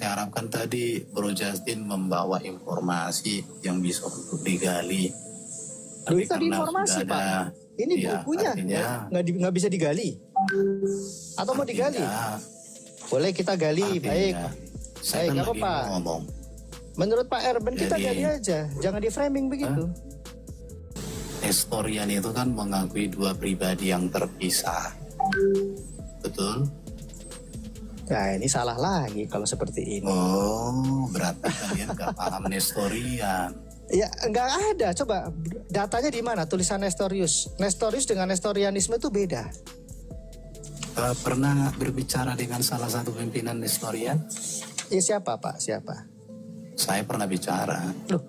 saya harapkan tadi Bro Justin membawa informasi yang bisa untuk digali. Tapi itu tadi informasi Pak. Ini ya, bukunya nggak bisa digali. Atau mau digali? Boleh kita gali, baik. Baik, nggak apa-apa. Menurut Pak Erben kita gali aja, jangan di framing begitu. Nestorian itu kan mengakui dua pribadi yang terpisah. Betul? Nah ini salah lagi kalau seperti ini. Oh, berarti kalian nggak paham Nestorian. Ya nggak ada, coba datanya di mana tulisan Nestorius. Nestorius dengan Nestorianisme itu beda. Pernah berbicara dengan salah satu pimpinan Nestorian? Ya siapa Pak, siapa? Saya pernah bicara. Loh,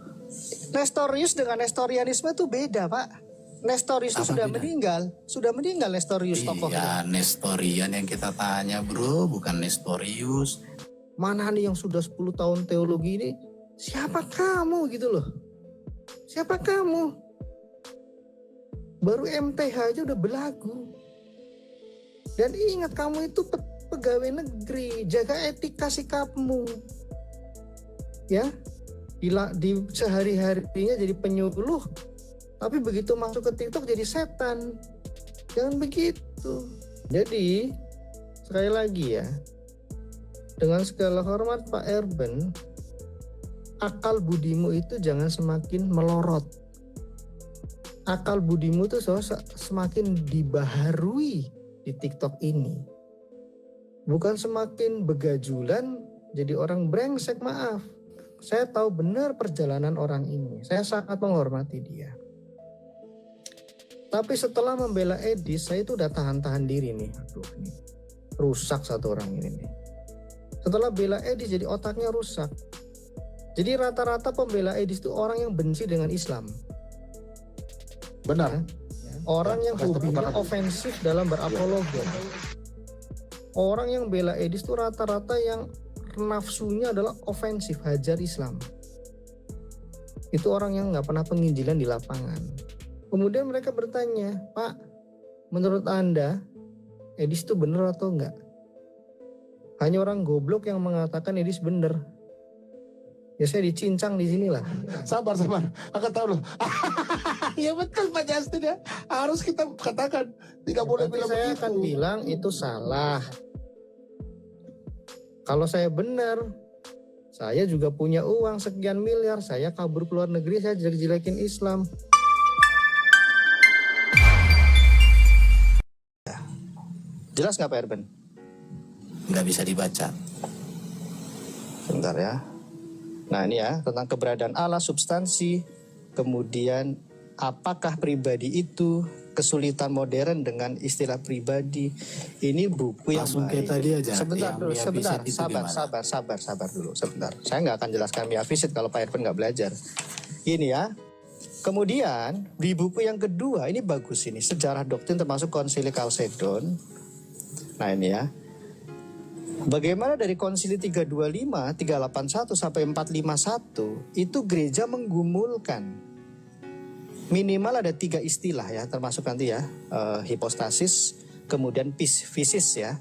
Nestorius dengan Nestorianisme itu beda Pak. Nestorius itu sudah meninggal Nestorius tokohnya. Iya, Nestorian yang kita tanya bro, bukan Nestorius. Mana nih yang sudah 10 tahun teologi ini? Siapa kamu gitu loh? Siapa kamu? Baru MTH aja udah belagu. Dan ingat kamu itu pegawai negeri, jaga etika sikapmu. Ya, di sehari-harinya jadi penyuluh. Tapi begitu masuk ke TikTok jadi setan. Jangan begitu. Jadi, sekali lagi ya. Dengan segala hormat Pak Erben, akal budimu itu jangan semakin melorot. Akal budimu itu semakin dibaharui di TikTok ini. Bukan semakin begajulan jadi orang brengsek, maaf. Saya tahu benar perjalanan orang ini. Saya sangat menghormati dia. Tapi setelah membela Edis, saya itu udah tahan-tahan diri nih. Aduh, ini rusak satu orang ini nih. Setelah bela Edis jadi otaknya rusak. Jadi rata-rata pembela Edis itu orang yang benci dengan Islam. Benar. Ya. Orang yang hobinya ofensif dalam berapologi. Orang yang bela Edis itu rata-rata yang nafsunya adalah ofensif, hajar Islam. Itu orang yang nggak pernah penginjilan di lapangan. Kemudian mereka bertanya, Pak, menurut Anda Edis itu benar atau enggak? Hanya orang goblok yang mengatakan Edis benar. Ya saya dicincang di sinilah. Sabar. Akan tahu loh. Ya betul Pak Justin ya. Harus kita katakan tidak boleh bilang saya begitu. Akan bilang itu salah. Kalau saya benar, saya juga punya uang sekian miliar, saya kabur ke luar negeri, saya jelek-jelekin Islam. Jelas nggak Pak Erben? Nggak bisa dibaca. Bentar ya. Nah ini ya, tentang keberadaan Allah, substansi, kemudian apakah pribadi itu, kesulitan modern dengan istilah pribadi. Ini buku yang langsung baik. Kayak tadi aja. Sebentar dulu, sabar dulu, sebentar. Saya nggak akan jelaskan Mia Visit kalau Pak Erben nggak belajar. Ini ya. Kemudian di buku yang kedua, ini bagus ini, Sejarah Doktrin termasuk Konsili Chalcedon. Nah ini ya. Bagaimana dari Konsili 325, 381 sampai 451 itu gereja menggumulkan minimal ada 3 istilah ya, termasuk nanti ya hipostasis, kemudian fisis ya.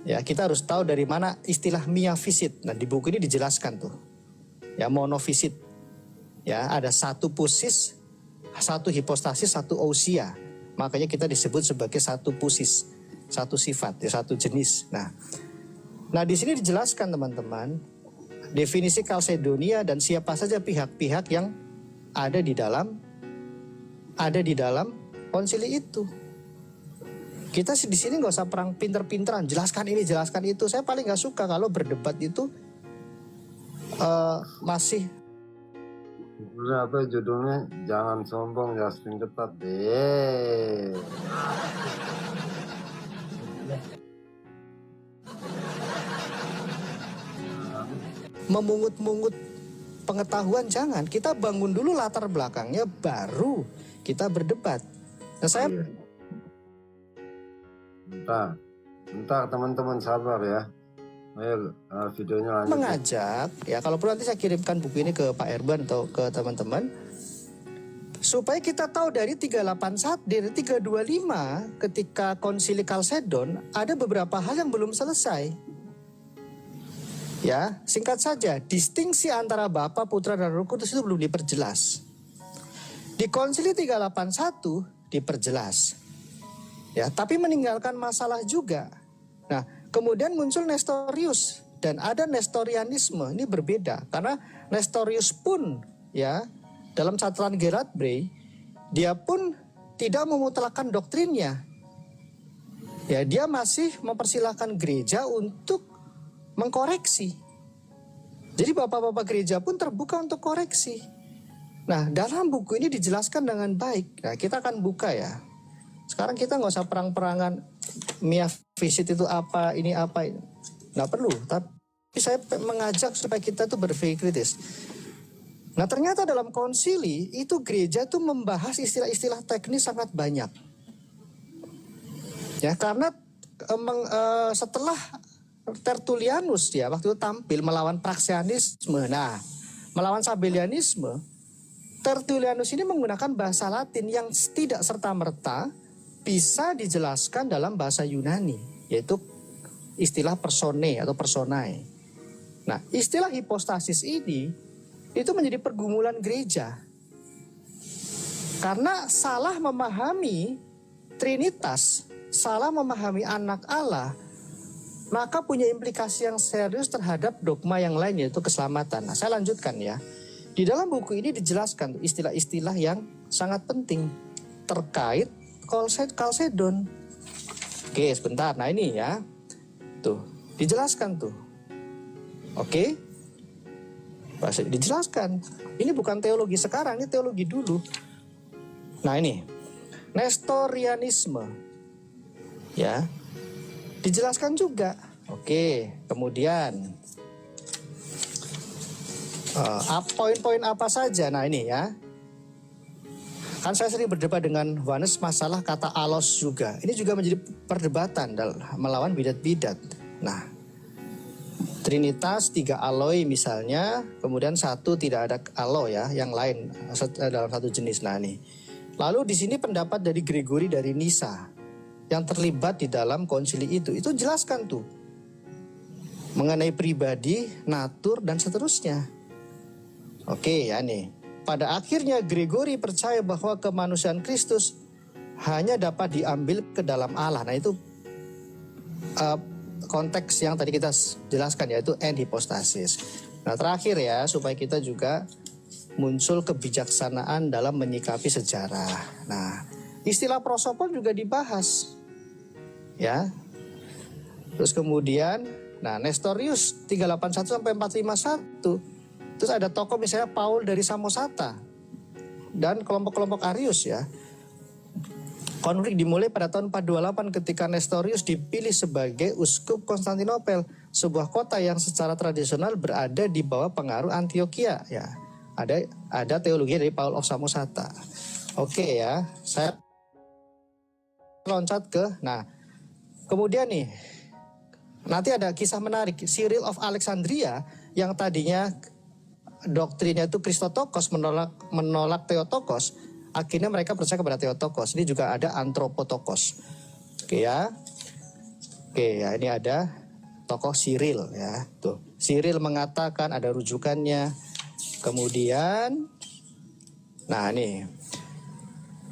Ya kita harus tahu dari mana istilah miafisit. Nah di buku ini dijelaskan tuh ya, monofisit ya, ada 1 pusis, 1 hipostasis, 1 ousia. Makanya kita disebut sebagai 1 pusis, 1 sifat ya, 1 jenis. Nah di sini dijelaskan teman-teman definisi Kalsedonia dan siapa saja pihak-pihak yang ada di dalam konsili itu. Kita di sini nggak usah perang pinter-pinteran, jelaskan ini, jelaskan itu. Saya paling nggak suka kalau berdebat itu masih. Apa judulnya? Jangan sombong, Justin ketat deh. Memungut-mungut pengetahuan jangan. Kita bangun dulu latar belakangnya, baru kita berdebat. Nah saya bentar teman-teman, sabar ya. Ayo videonya lanjut. Mengajak ya, kalau perlu nanti saya kirimkan buku ini ke Pak Erben atau ke teman-teman supaya kita tahu dari 381 dari 325 ketika Konsili Chalcedon ada beberapa hal yang belum selesai. Ya, singkat saja, distingsi antara Bapa, Putra, dan Roh Kudus itu belum diperjelas. Di Konsili 381 diperjelas. Ya, tapi meninggalkan masalah juga. Nah, kemudian muncul Nestorius dan ada Nestorianisme. Ini berbeda karena Nestorius pun ya dalam catatan Gerard Bray dia pun tidak memutlakan doktrinnya. Ya, dia masih mempersilahkan gereja untuk mengkoreksi. Jadi bapak-bapak gereja pun terbuka untuk koreksi. Nah, dalam buku ini dijelaskan dengan baik. Nah, kita akan buka ya. Sekarang kita nggak usah perang-perangan Mia visit itu apa, ini apa. Nggak perlu. Tapi saya mengajak supaya kita tuh berpikir kritis. Nah, ternyata dalam konsili itu gereja tuh membahas istilah-istilah teknis sangat banyak. Ya, karena setelah Tertullianus ya waktu itu tampil melawan Praxianisme. Nah, melawan Sabellianisme, Tertullianus ini menggunakan bahasa Latin yang tidak serta-merta bisa dijelaskan dalam bahasa Yunani, yaitu istilah persone atau personae. Nah, istilah hipostasis ini itu menjadi pergumulan gereja. Karena salah memahami Trinitas, salah memahami anak Allah, maka punya implikasi yang serius terhadap dogma yang lain yaitu keselamatan. Nah, saya lanjutkan ya. Di dalam buku ini dijelaskan istilah-istilah yang sangat penting terkait Chalcedon. Oke, sebentar. Nah, ini ya. Tuh, dijelaskan tuh. Oke. Dijelaskan. Ini bukan teologi sekarang, ini teologi dulu. Nah, ini. Nestorianisme. Ya. Dijelaskan juga. Oke, kemudian poin-poin apa saja? Nah, ini ya. Kan saya sering berdebat dengan Yohanes masalah kata alos juga. Ini juga menjadi perdebatan melawan bidat-bidat. Nah, Trinitas 3 aloi misalnya, kemudian 1 tidak ada aloi ya, yang lain dalam satu jenis. Nah, ini. Lalu di sini pendapat dari Gregory dari Nisa yang terlibat di dalam konsili itu jelaskan tuh mengenai pribadi, natur, dan seterusnya. Oke ya nih, pada akhirnya Gregory percaya bahwa kemanusiaan Kristus hanya dapat diambil ke dalam Allah. Nah, itu konteks yang tadi kita jelaskan, yaitu hypostasis. Nah, terakhir ya, supaya kita juga muncul kebijaksanaan dalam menyikapi sejarah. Nah, istilah prosopol juga dibahas. Ya. Terus kemudian, nah, Nestorius 381 sampai 451. Terus ada tokoh misalnya Paul dari Samosata dan kelompok-kelompok Arius ya. Konflik dimulai pada tahun 428 ketika Nestorius dipilih sebagai uskup Konstantinopel, sebuah kota yang secara tradisional berada di bawah pengaruh Antioquia ya. Ada teologi dari Paul of Samosata. Oke ya, saya loncat ke kemudian nih, nanti ada kisah menarik. Cyril of Alexandria yang tadinya doktrinnya itu Christotokos, menolak Theotokos, akhirnya mereka percaya kepada Theotokos. Ini juga ada Anthropotokos. Oke ya, ini ada tokoh Cyril ya. Tuh, Cyril mengatakan ada rujukannya. Kemudian, nah ini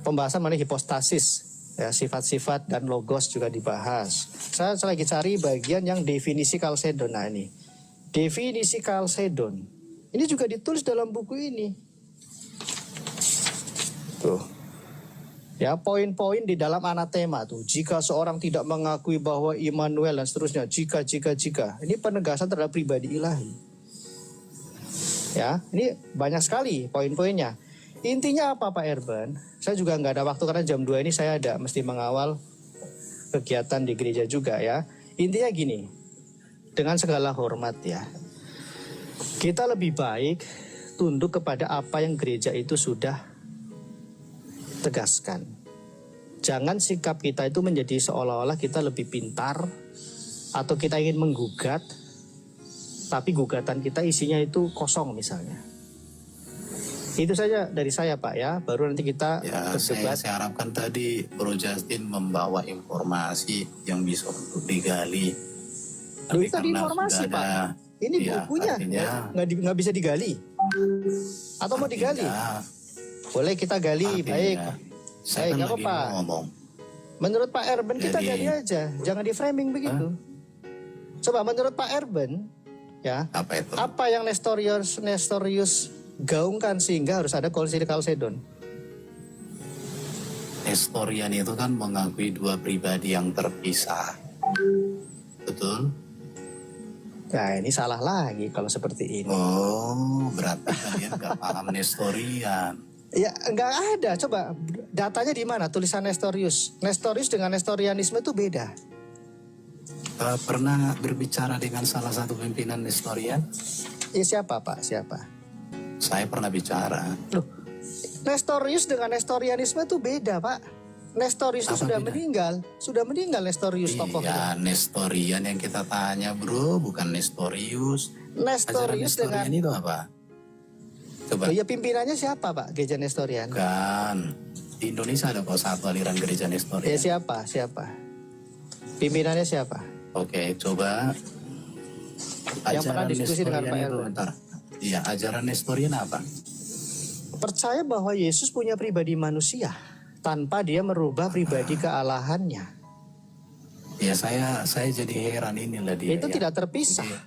pembahasan mengenai hipostasis. Ya, sifat-sifat dan logos juga dibahas. Saya lagi cari bagian yang definisi Chalcedon. Nah, ini definisi Chalcedon. Ini juga ditulis dalam buku ini. Tuh. Ya, poin-poin di dalam anatema tuh. Jika seorang tidak mengakui bahwa Immanuel dan seterusnya, jika. Ini penegasan terhadap pribadi ilahi. Ya, ini banyak sekali poin-poinnya. Intinya apa Pak Erben? Saya juga nggak ada waktu karena jam 2 ini saya mesti mengawal kegiatan di gereja juga ya. Intinya gini, dengan segala hormat ya, kita lebih baik tunduk kepada apa yang gereja itu sudah tegaskan. Jangan sikap kita itu menjadi seolah-olah kita lebih pintar atau kita ingin menggugat, tapi gugatan kita isinya itu kosong misalnya. Itu saja dari saya Pak ya, baru nanti kita ya, berdebat. Saya harapkan tadi Bro Justin membawa informasi yang bisa untuk digali. Tapi itu tadi informasi Pak. Ini Iya, bukunya artinya- nggak bisa digali. Atau mau digali? Artinya- Boleh kita gali, artinya, baik. Saya Baik, kan nggak lagi apa-apa. ngomong. Menurut Pak Erben kita Jadi- gali aja, jangan di framing begitu. Coba menurut Pak Erben, ya, Apa itu? apa yang Nestorius gaungkan sehingga harus ada konsili Kalsedon? Nestorian itu kan mengakui dua pribadi yang terpisah. Betul? Nah ini salah lagi kalau seperti ini. Oh, berarti kalian nggak paham Nestorian. Ya nggak ada. Coba datanya di mana? Tulisan Nestorius. Nestorius dengan Nestorianisme itu beda. Pernah berbicara dengan salah satu pimpinan Nestorian? Ya siapa Pak? Siapa? Saya pernah bicara. Loh, Nestorius dengan Nestorianisme itu beda Pak. Nestorius itu Apa sudah beda? meninggal. Sudah meninggal Nestorius tokoh itu. Iya, Nestorian yang kita tanya bro, bukan Nestorius. Ajaran Nestorius dengan Nestorian itu apa? Coba. Oh, ya pimpinannya siapa Pak? Gereja Nestorian. Bukan. Di Indonesia ada kok satu aliran gereja Ya Nestorian. siapa? Siapa? Pimpinannya siapa? Oke, coba. Yang pernah diskusi dengan Nestorian Pak itu, Erwin. bentar. Iya, ajaran Nestorian apa? Percaya bahwa Yesus punya pribadi manusia tanpa dia merubah pribadi kealahannya. Ya saya jadi heran inilah dia. Itu ya. tidak terpisah. Iya.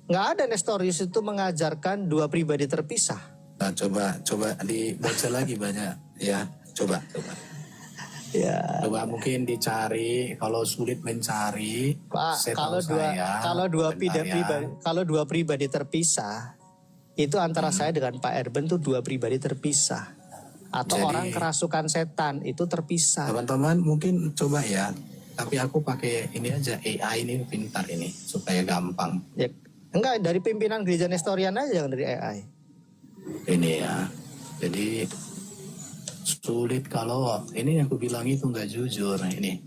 Nggak ada Nestorius itu mengajarkan dua pribadi terpisah. Nah, coba dibaca lagi banyak ya. Coba. Ya, Coba mungkin dicari, kalau sulit mencari. Pak, setahu saya, bentar ya. kalau dua pribadi terpisah, itu antara saya dengan Pak Erben tuh dua pribadi terpisah. Atau Jadi- orang kerasukan setan itu terpisah. Teman-teman mungkin coba ya. Tapi aku pakai ini aja, AI ini pintar ini supaya gampang. Ya, enggak dari pimpinan gereja Nestorian aja, jangan dari AI. Ini ya. Jadi sulit kalau ini yang aku bilang itu nggak jujur ini.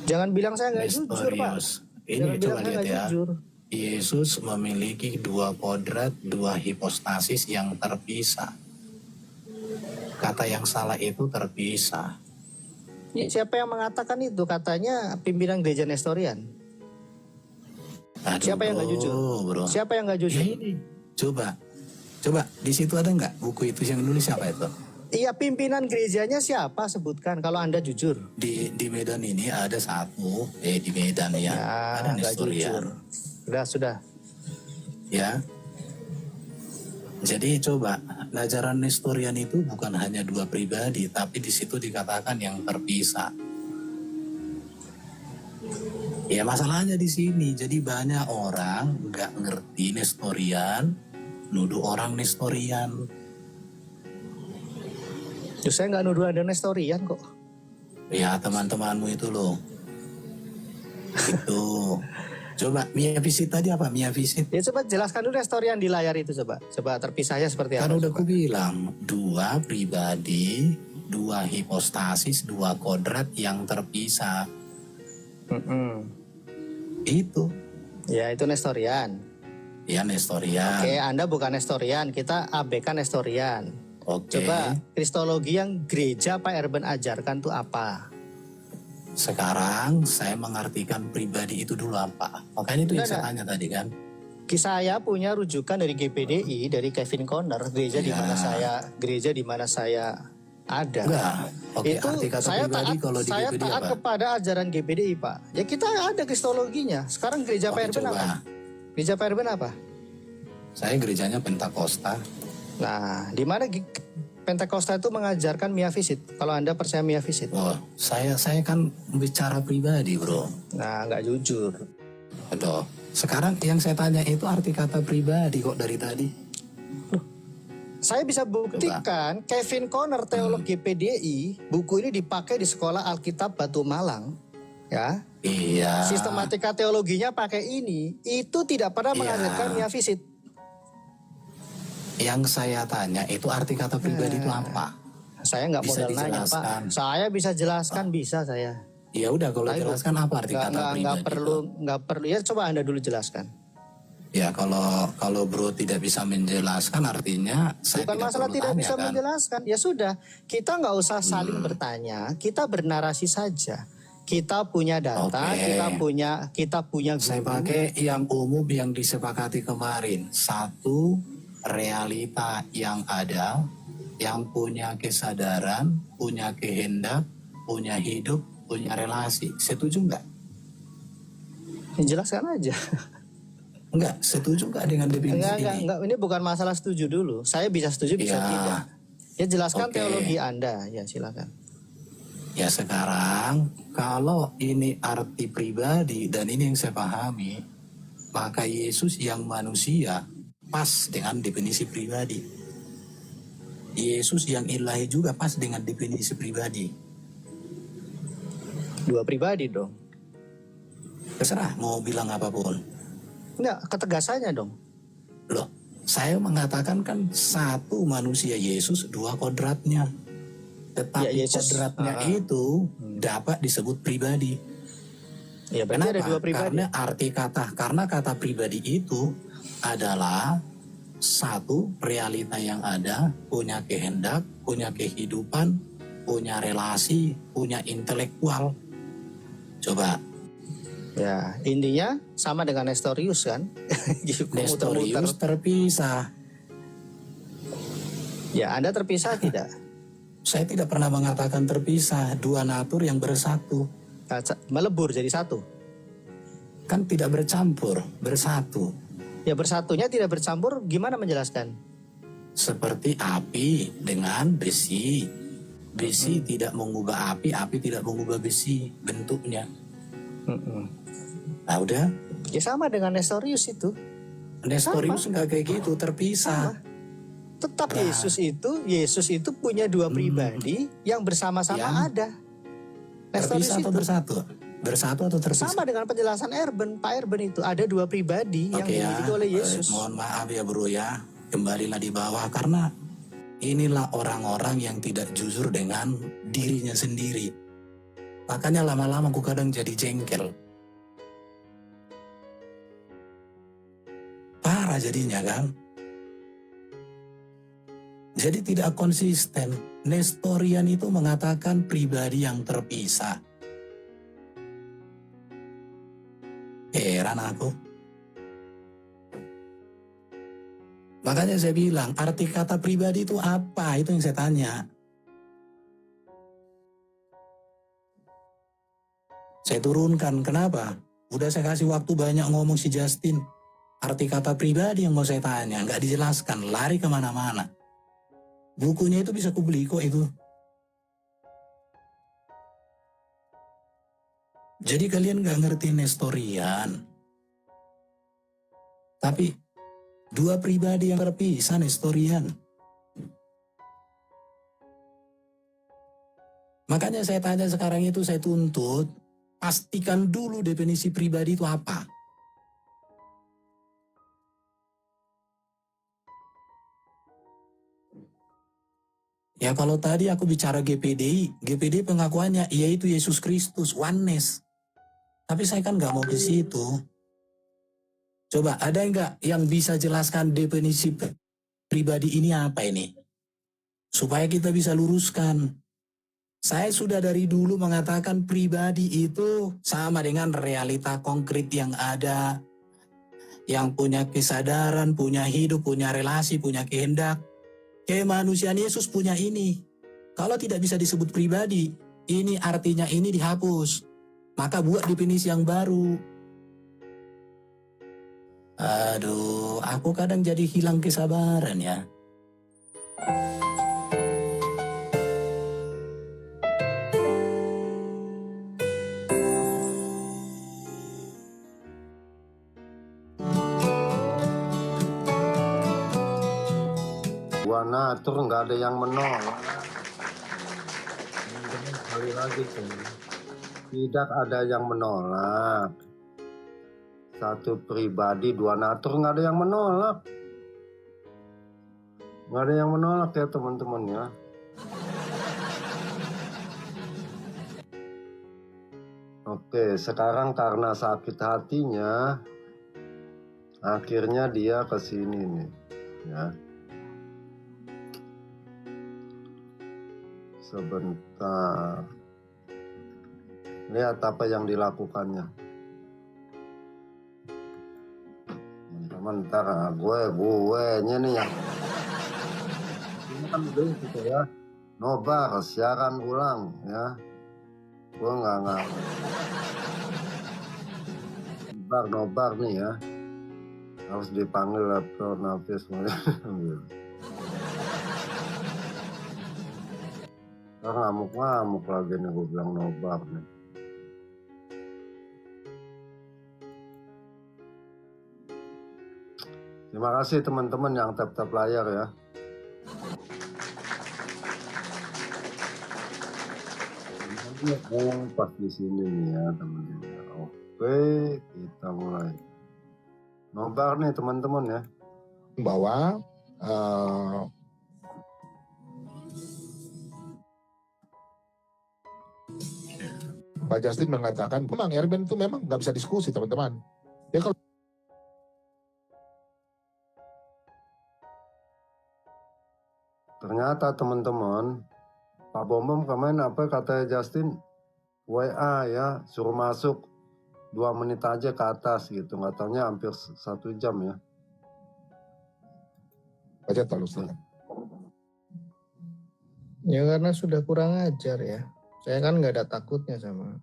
Jangan bilang saya nggak jujur, Pak. Nestorius. Ini Jangan coba bilang saya lihat nggak ya. jujur. Yesus memiliki dua kodrat, dua hipostasis yang terpisah. Kata yang salah itu terpisah. Ya, siapa yang mengatakan itu? Katanya pimpinan gereja Nestorian. Aduh, Siapa yang nggak jujur? Bro. Siapa yang nggak Ya jujur? ini. Coba di situ ada nggak buku itu yang nulis siapa itu? Iya, pimpinan gerejanya siapa? Sebutkan kalau Anda jujur. Di Medan ini ada satu, di Medan ya, ada nggak Nestorian. Sudah. Ya. Jadi coba, ajaran Nestorian itu bukan hanya dua pribadi, tapi di situ dikatakan yang terpisah. Ya masalahnya di sini, jadi banyak orang nggak ngerti Nestorian, nuduh orang Nestorian. Terus saya nggak nuduh Anda Nestorian kok. Ya teman-temanmu itu loh. Itu. Coba Mia Visit tadi apa? Mia Visit. Ya coba jelaskan dulu Nestorian di layar itu coba. Coba terpisahnya seperti Kan apa? udah coba. aku bilang, dua pribadi, dua hipostasis, dua kodrat yang terpisah. Mm-mm. Itu. Ya itu Nestorian. Ya Nestorian. Oke, Anda bukan Nestorian, kita abaikan Nestorian. Oke. Coba kristologi yang gereja Pak Erben ajarkan tuh apa? Sekarang saya mengartikan pribadi itu dulu apa. Makanya itu yang Enggak, saya tanya tadi kan. Saya punya rujukan dari GPDI, dari Kevin Conner, gereja di mana saya ada. Enggak. Oke, Itu arti kata saya pribadi taat, kalau di saya GPD taat apa? kepada ajaran GPDI Pak. Ya kita ada kristologinya. Sekarang gereja Pak Oke, Erben coba. apa? Gereja Pak Erben apa? Saya gerejanya Pentakosta. Nah, di mana Pentakosta itu mengajarkan Mia Visit? Kalau Anda percaya Mia Visit. Oh, saya kan bicara pribadi, bro. Nah, nggak jujur. Aduh. Sekarang yang saya tanya itu arti kata pribadi kok dari tadi. Saya bisa buktikan Kevin Conner, teolog GPDI, buku ini dipakai di sekolah Alkitab Batu Malang. Ya, Iya. sistematika teologinya pakai ini. Itu tidak pernah Iya. mengajarkan Mia Visit. Yang saya tanya itu arti kata pribadi itu apa? Saya nggak Bisa modal nanya dijelaskan. Pak. Saya bisa jelaskan, bisa saya. Ya udah kalau Ayo. jelaskan apa arti kata pribadi? Nggak perlu, itu? nggak perlu. Ya coba Anda dulu jelaskan. Ya kalau bro tidak bisa menjelaskan artinya saya Bukan masalah perlu tidak tanya, bisa kan? menjelaskan. Ya sudah, kita nggak usah saling bertanya. Kita bernarasi saja. Kita punya data, Oke. kita punya Saya guru. pakai yang umum yang disepakati kemarin. Satu, realita yang ada, yang punya kesadaran, punya kehendak, punya hidup, punya relasi. Setuju nggak? Jelaskan aja. Enggak, setuju nggak dengan definisi ini? Enggak. Ini bukan masalah setuju dulu. Saya bisa setuju, bisa Ya. tidak. Ya jelaskan Oke. teologi Anda. Ya silakan. Ya sekarang, kalau ini arti pribadi dan ini yang saya pahami, maka Yesus yang manusia pas dengan definisi pribadi. Yesus yang ilahi juga pas dengan definisi pribadi. Dua pribadi dong. Terserah mau bilang apapun. Enggak, ketegasannya dong. Loh, saya mengatakan kan satu manusia Yesus, dua kodratnya. Tetapi Ya, Yesus, kodratnya itu dapat disebut pribadi. Ya berarti ada Kenapa? dua pribadi. Karena kata pribadi itu adalah satu realita yang ada, punya kehendak, punya kehidupan, punya relasi, punya intelektual. Coba. Ya, intinya sama dengan Nestorius kan? Nestorius terpisah. Ya, Anda terpisah tidak? Saya tidak pernah mengatakan terpisah. Dua natur yang bersatu. Melebur jadi satu. Kan tidak bercampur, bersatu. Ya bersatunya tidak bercampur, gimana menjelaskan? Seperti api dengan besi. Besi tidak mengubah api tidak mengubah besi bentuknya. Nah udah. Ya sama dengan Nestorius itu. Nestorius nggak kayak gitu, terpisah. Sama. Tetap Yesus itu punya dua pribadi yang bersama-sama ada. Nestorius Terpisah atau itu bersatu? Bersatu atau terpisah? sama dengan penjelasan Pak Erben itu ada dua pribadi yang Oke dimiliki oleh Yesus. mohon maaf ya bro ya, kembalilah di bawah karena inilah orang-orang yang tidak jujur dengan dirinya sendiri. Makanya lama-lama aku kadang jadi jengkel. Parah jadinya kan. Jadi tidak konsisten. Nestorian itu mengatakan pribadi yang terpisah. Heran aku. Makanya saya bilang, arti kata pribadi itu apa? Itu yang saya tanya. Saya turunkan, kenapa? Udah saya kasih waktu banyak ngomong si Justin. Arti kata pribadi yang mau saya tanya, nggak dijelaskan, lari kemana-mana. Bukunya itu bisa kubeli kok itu. Jadi kalian nggak ngerti Nestorian. Tapi dua pribadi yang terpisah Nestorian. Makanya saya tanya sekarang itu, saya tuntut, pastikan dulu definisi pribadi itu apa. Ya kalau tadi aku bicara GPD pengakuannya yaitu Yesus Kristus, oneness. Tapi saya kan nggak mau ke situ. Coba ada nggak yang bisa jelaskan definisi pribadi ini apa ini? Supaya kita bisa luruskan. Saya sudah dari dulu mengatakan pribadi itu sama dengan realita konkret yang ada. Yang punya kesadaran, punya hidup, punya relasi, punya kehendak. Kemanusiaan Yesus punya ini. Kalau tidak bisa disebut pribadi, ini artinya ini dihapus. Maka buat definisi yang baru. Aduh, aku kadang jadi hilang kesabaran ya. Dua natur nggak ada yang menolak. Sekali lagi tuh. Tidak ada yang menolak. Satu pribadi, dua natur, nggak ada yang menolak. Nggak ada yang menolak ya teman-teman ya. Oke, sekarang karena sakit hatinya, akhirnya dia ke sini nih, ya. Sebentar. Lihat apa yang dilakukannya. Teman-teman, ntar gue nih yang ini kan udah gitu ya. Nobar, siaran ulang ya. Gue nggak nobar nih ya. Harus dipanggil lapor nafis. Ngamuk-ngamuk lagi nih gue bilang nobar nih. Terima kasih teman-teman yang tap-tap layar ya. Pas di sini nih ya teman-teman. Oke, kita mulai. Nobar nih teman-teman ya. Bahwa Pak Justin mengatakan memang Erben itu memang nggak bisa diskusi teman-teman. Ya kalau Ternyata teman-teman, Pak Bom kemarin apa kata Justin? WA ya, suruh masuk 2 menit aja ke atas gitu. Nggak taunya hampir 1 jam ya. baca terus. Ya karena sudah kurang ajar ya. Saya kan nggak ada takutnya sama.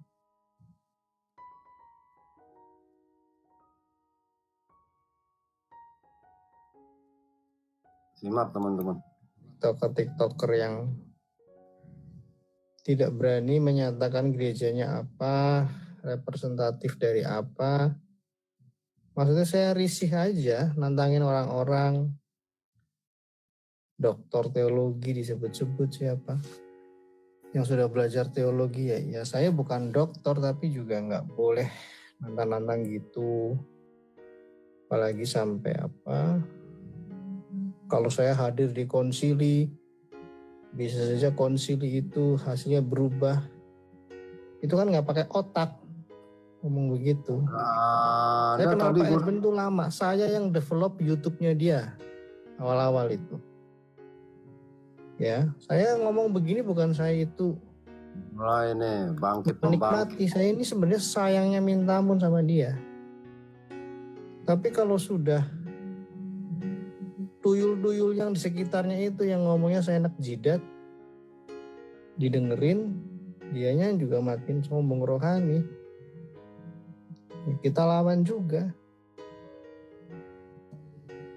Simak teman-teman. TikToker yang tidak berani menyatakan gerejanya apa, representatif dari apa. Maksudnya saya risih aja nantangin orang-orang. Doktor teologi disebut-sebut siapa. Yang sudah belajar teologi ya saya bukan dokter tapi juga nggak boleh nantang-nantang gitu. Apalagi sampai apa. Kalau saya hadir di konsili, bisa saja konsili itu hasilnya berubah. Itu kan nggak pakai otak ngomong begitu. Saya kenal Pak Erben itu lama. Saya yang develop YouTube-nya dia awal-awal itu. Ya, saya ngomong begini bukan saya itu Mulai nih bangkit menikmati. Saya ini sebenarnya sayangnya minta ampun sama dia. Tapi kalau sudah tuyul-tuyul yang di sekitarnya itu yang ngomongnya saya enak jidat, didengerin, dianya juga makin sombong rohani. Kita lawan juga.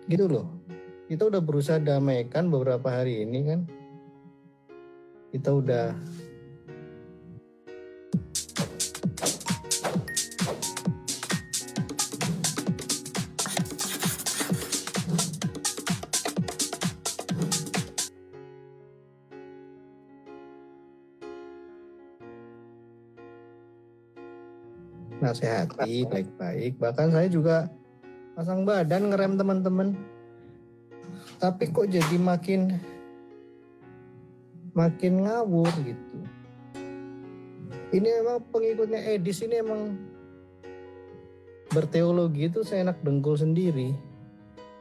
Gitu loh. Kita udah berusaha damaikan beberapa hari ini kan. Kita udah nasihati baik-baik. Bahkan saya juga pasang badan ngerem teman-teman. Tapi kok jadi makin ngawur gitu. Ini emang pengikutnya Edis ini emang berteologi itu saya enak dengkul sendiri.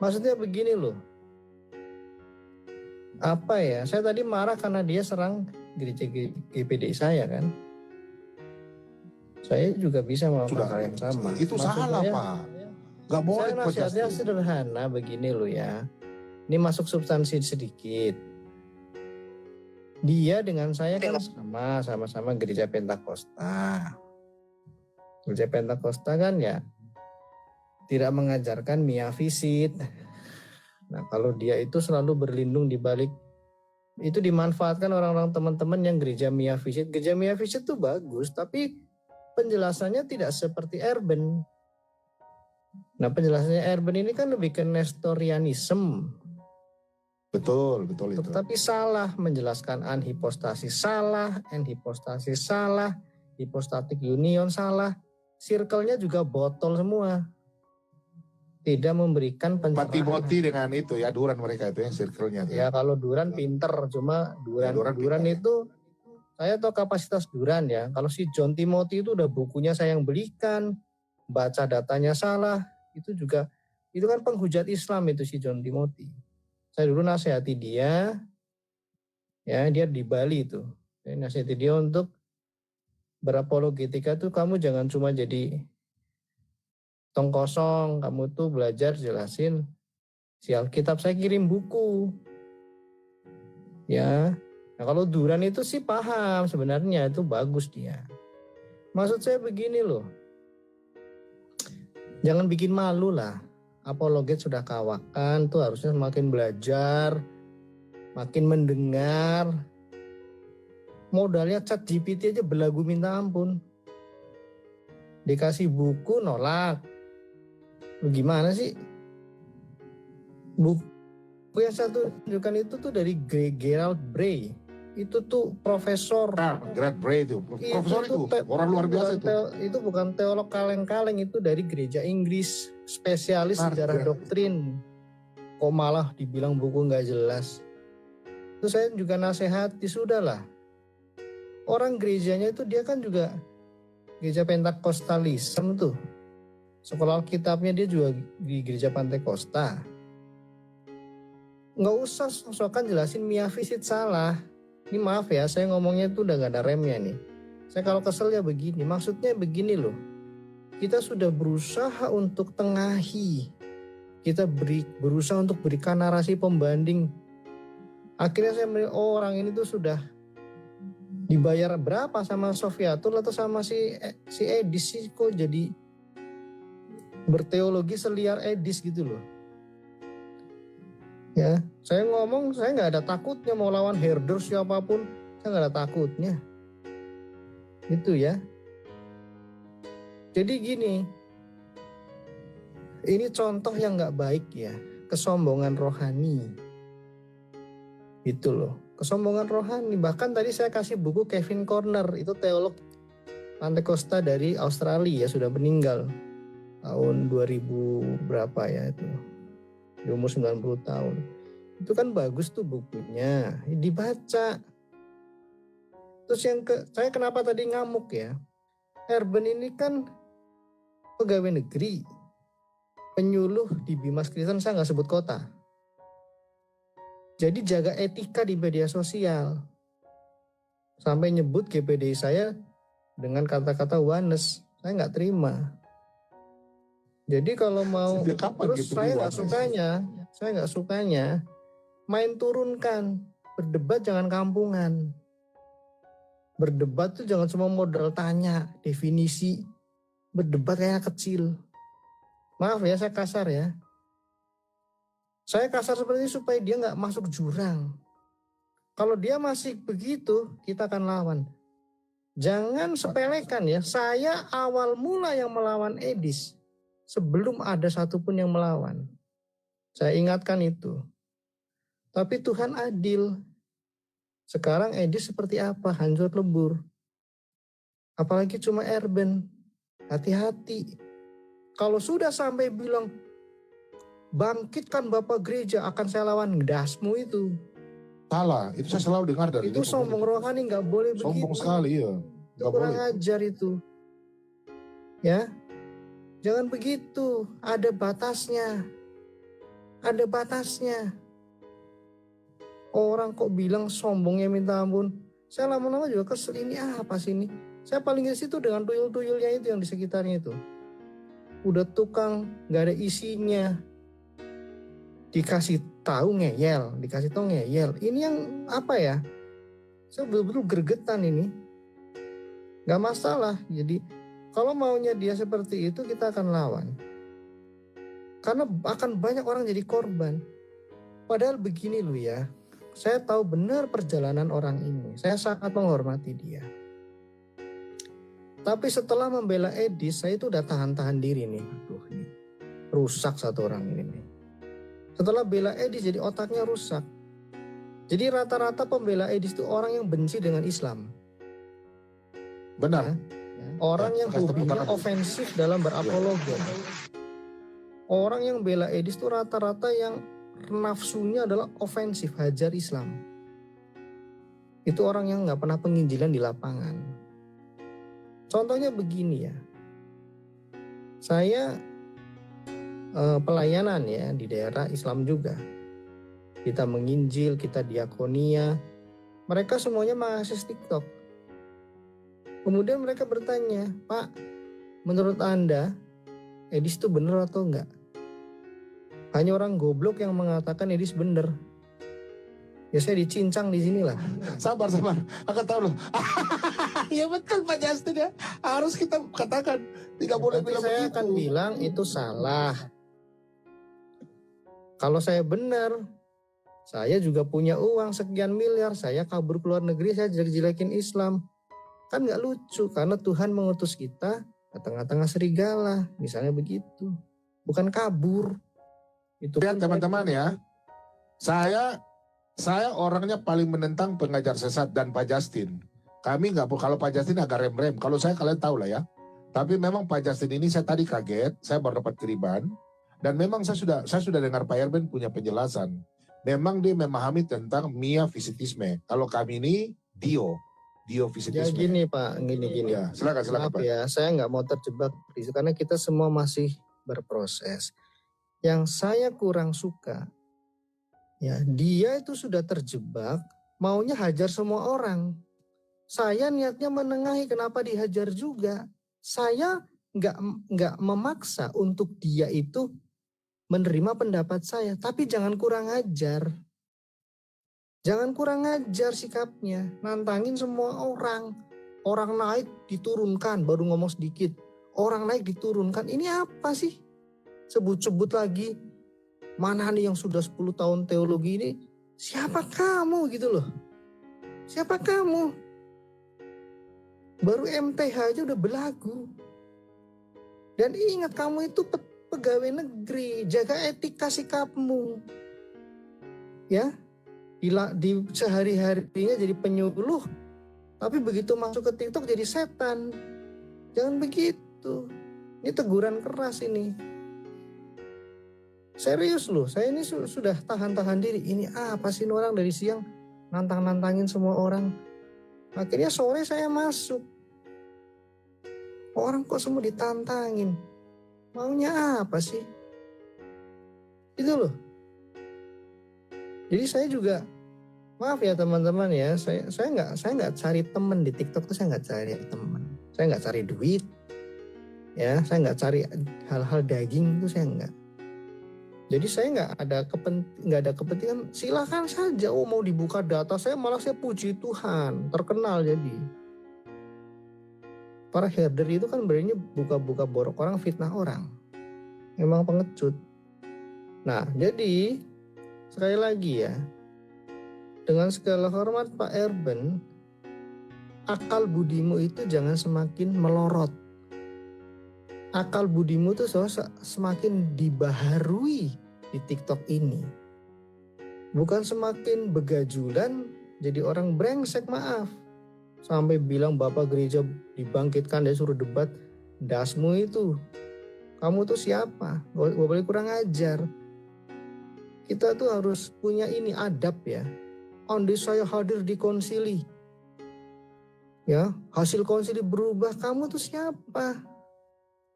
Maksudnya begini loh. Apa ya? Saya tadi marah karena dia serang gereja GPDI saya kan. Saya juga bisa melakukan hal yang sama. Itu salah Pak. Gak boleh. Saya nasihatnya sederhana begini loh ya. Ini masuk substansi sedikit. Dia dengan saya kan sama-sama gereja Pentakosta. Gereja Pentakosta kan ya tidak mengajarkan miafisit. Nah kalau dia itu selalu berlindung di balik itu dimanfaatkan orang-orang teman-teman yang gereja miafisit. Gereja miafisit itu bagus tapi penjelasannya tidak seperti Erben. Nah penjelasannya Erben ini kan lebih ke Nestorianism. Betul itu. Tetapi salah menjelaskan anhipostasis salah, enhipostasis salah, hipostatik union salah. Circle-nya juga botol semua. Tidak memberikan pencerahan. Timothy dengan itu ya, Duran mereka itu yang circle-nya. Ya kalau Duran pinter, cuma Duran itu saya tahu kapasitas Duran ya. Kalau si John Timothy itu udah bukunya saya yang belikan, baca datanya salah, itu kan penghujat Islam itu si John Timothy. Saya dulu nasihati dia, ya dia di Bali itu. Saya nasihati dia untuk berapologetika tuh kamu jangan cuma jadi tong kosong, kamu tuh belajar jelasin si Alkitab. Saya kirim buku. Ya. Nah, kalau Duran itu sih paham sebenarnya itu bagus dia. Maksud saya begini loh. Jangan bikin malu lah. Apologet sudah kawakan tuh harusnya semakin belajar, makin mendengar. Modalnya ChatGPT aja belagu minta ampun. Dikasih buku nolak. Lu gimana sih? Buku yang satu tunjukkan itu tuh dari Gerald Bray. Itu tuh profesor. Gerald Bray itu. Profesor itu. Orang luar biasa itu. Itu bukan teolog kaleng-kaleng, itu dari gereja Inggris. Spesialis sejarah doktrin. Kok malah dibilang buku nggak jelas. Terus saya juga nasihati, sudahlah. Orang gerejanya itu dia kan juga gereja Pentakostalisme tuh. Sekolah Alkitabnya dia juga di gereja Pentakosta. Nggak usah sok-sokan jelasin Mia Visit salah. Ini maaf ya, saya ngomongnya tuh udah gak ada remnya nih. Saya kalau kesel ya begini, maksudnya begini loh. Kita sudah berusaha untuk tengahi. Kita berusaha untuk berikan narasi pembanding. Akhirnya saya melihat, oh orang ini tuh sudah dibayar berapa sama Sofiatul atau sama si Edis sih, kok jadi berteologi seliar Edis gitu loh. Ya, saya ngomong, saya nggak ada takutnya mau lawan herder siapapun, saya nggak ada takutnya. Itu ya. Jadi gini, ini contoh yang nggak baik ya, kesombongan rohani. Itu loh, kesombongan rohani. Bahkan tadi saya kasih buku Kevin Corner, itu teolog Pentakosta dari Australia, ya sudah meninggal tahun 2000 berapa ya itu. Di umur 90 tahun. Itu kan bagus tuh bukunya, dibaca. Terus saya kenapa tadi ngamuk ya? Erben ini kan pegawai negeri, penyuluh di Bimas Kristen, saya nggak sebut kota. Jadi jaga etika di media sosial. Sampai nyebut GPDI saya dengan kata-kata oneness, saya nggak terima. Jadi kalau mau, terus saya nggak sukanya, main turunkan, berdebat jangan kampungan. Berdebat tuh jangan cuma modal tanya, definisi, berdebat kayak kecil. Maaf ya, saya kasar ya. Saya kasar seperti ini supaya dia nggak masuk jurang. Kalau dia masih begitu, kita akan lawan. Jangan sepelekan ya, saya awal mula yang melawan Edis. Sebelum ada satupun yang melawan. Saya ingatkan itu. Tapi Tuhan adil. Sekarang Edis seperti apa? Hancur lebur. Apalagi cuma Erben. Hati-hati. Kalau sudah sampai bilang, bangkitkan Bapak Gereja, akan saya lawan dasmu itu. Salah, itu saya selalu dengar dari itu. Itu sombong rohani, nggak boleh begitu. Sombong sekali ya. Itu kurang ajar itu. Ya. Jangan begitu, ada batasnya. Ada batasnya. Orang kok bilang sombongnya minta ampun. Saya lama-lama juga kesel, ini apa sih ini? Saya paling di situ dengan tuyul-tuyulnya itu yang di sekitarnya itu. Udah tukang, gak ada isinya. Dikasih tahu ngeyel, Ini yang apa ya? Saya betul-betul gregetan ini. Gak masalah, jadi kalau maunya dia seperti itu, kita akan lawan. Karena akan banyak orang jadi korban. Padahal begini loh ya, saya tahu benar perjalanan orang ini. Saya sangat menghormati dia. Tapi setelah membela Edis, saya itu udah tahan-tahan diri nih. Aduh, ini rusak satu orang ini nih. Setelah bela Edis, jadi otaknya rusak. Jadi rata-rata pembela Edis itu orang yang benci dengan Islam. Benar. Orang yang hobinya ofensif dalam berapologi. Orang yang bela Edis itu rata-rata yang nafsunya adalah ofensif, hajar Islam. Itu orang yang gak pernah penginjilan di lapangan. Contohnya begini ya. Saya pelayanan ya di daerah Islam juga. Kita menginjil, kita diakonia. Mereka semuanya mengakses TikTok. Kemudian mereka bertanya, Pak, menurut Anda Edis itu benar atau enggak? Hanya orang goblok yang mengatakan Edis benar. Ya saya dicincang di sinilah. Sabar. Akan tahu loh. Ya betul Pak Justin ya. Harus kita katakan. Tidak boleh Tapi bilang saya begitu. akan bilang itu salah. Kalau saya benar, saya juga punya uang sekian miliar, saya kabur ke luar negeri, saya jelek-jelekin Islam. Kan gak lucu, karena Tuhan mengutus kita ke tengah-tengah serigala, misalnya begitu. Bukan kabur. Itu Lihat pun teman-teman ya. Saya orangnya paling menentang pengajar sesat dan Pak Justin. Kami nggak, kalau Pak Justin agak rem-rem. Kalau saya kalian tahu lah ya. Tapi memang Pak Justin ini saya tadi kaget, saya baru dapat kiriban. Dan memang saya sudah dengar Pak Erben punya penjelasan. Memang dia memahami tentang mia visitisme. Kalau kami ini Dio ya visitisme. gini Pak, gini. Ya, silakan Maaf Pak. ya, saya nggak mau terjebak karena kita semua masih berproses. Yang saya kurang suka, ya dia itu sudah terjebak, maunya hajar semua orang. Saya niatnya menengahi, kenapa dihajar juga. Saya nggak memaksa untuk dia itu menerima pendapat saya, tapi jangan kurang ajar. Jangan kurang ajar sikapnya, nantangin semua orang. Orang naik diturunkan, baru ngomong sedikit. Orang naik diturunkan, ini apa sih? Sebut-sebut lagi. Mana nih yang sudah 10 tahun teologi ini? Siapa kamu gitu loh? Siapa kamu? Baru MTH aja udah belagu. Dan ingat kamu itu pegawai negeri, jaga etika sikapmu. Ya, di sehari-harinya jadi penyuluh, tapi begitu masuk ke TikTok jadi setan. Jangan begitu. Ini teguran keras ini. Serius loh, saya ini sudah tahan-tahan diri. Ini apa sih orang dari siang nantang-nantangin semua orang. Akhirnya sore saya masuk. Orang kok semua ditantangin. Maunya apa sih? Itu loh. Jadi saya juga, maaf ya teman-teman ya, saya nggak cari teman di TikTok tuh, saya nggak cari teman. Saya nggak cari duit. Ya, saya nggak cari hal-hal daging itu, saya nggak. Jadi saya nggak ada kepentingan, silakan saja. Oh mau dibuka data saya, malah saya puji Tuhan, terkenal jadi. Para herder itu kan berarti buka-buka borok orang, fitnah orang. Memang pengecut. Nah jadi sekali lagi ya, dengan segala hormat Pak Erben, akal budimu itu jangan semakin melorot. Akal budimu tuh semakin dibaharui di TikTok ini. Bukan semakin begajulan jadi orang brengsek, maaf. Sampai bilang bapak gereja dibangkitkan, dia suruh debat. Dasmu itu. Kamu tuh siapa? Gak boleh kurang ajar. Kita tuh harus punya ini adab ya. Andai saya hadir di konsili. Ya, hasil konsili berubah, kamu tuh siapa?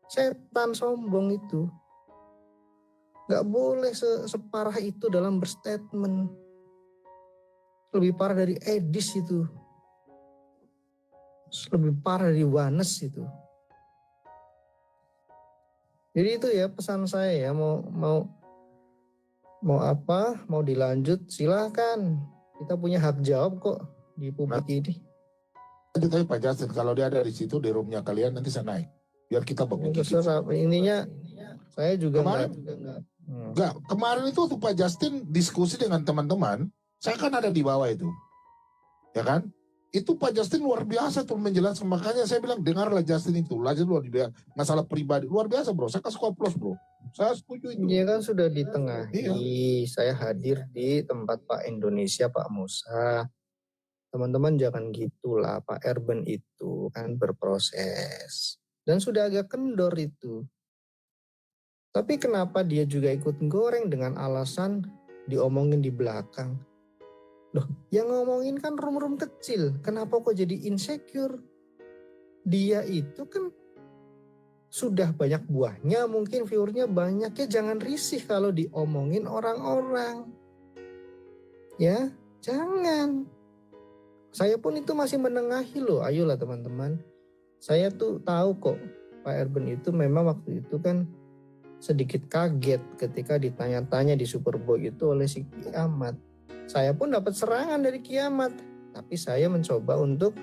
Setan sombong itu. Gak boleh separah itu dalam berstatement. Lebih parah dari Edis itu. Lebih parah dari Wanes itu. Jadi itu ya pesan saya ya, mau apa, mau dilanjut silahkan. Kita punya hak jawab kok di publik ini. Tapi Pak Justin, kalau dia ada di situ di roomnya kalian, nanti saya naik. Biar kita begitu. Intinya saya juga enggak. Kemarin itu waktu Pak Justin diskusi dengan teman-teman, saya kan ada di bawah itu. Ya kan? Itu Pak Justin luar biasa tuh menjelaskan. Makanya saya bilang, dengarlah Justin itu. Lanjut luar biasa. Masalah pribadi. Luar biasa bro. Saya kasih aplaus bro. Saya setuju itu. Dia kan sudah di tengah. Iya. Saya hadir di tempat Pak Indonesia, Pak Musa. Teman-teman jangan gitulah. Pak Erben itu kan berproses. Dan sudah agak kendor itu. Tapi kenapa dia juga ikut goreng dengan alasan diomongin di belakang? Loh, yang ngomongin kan room-room kecil. Kenapa kok jadi insecure? Dia itu kan sudah banyak buahnya, mungkin viewernya banyak. Ya jangan risih kalau diomongin orang-orang. Ya, jangan. Saya pun itu masih menengahi loh. Ayolah teman-teman. Saya tuh tahu kok Pak Erben itu memang waktu itu kan sedikit kaget ketika ditanya-tanya di Superboy itu oleh si Kiamat. Saya pun dapat serangan dari Kiamat, tapi saya mencoba untuk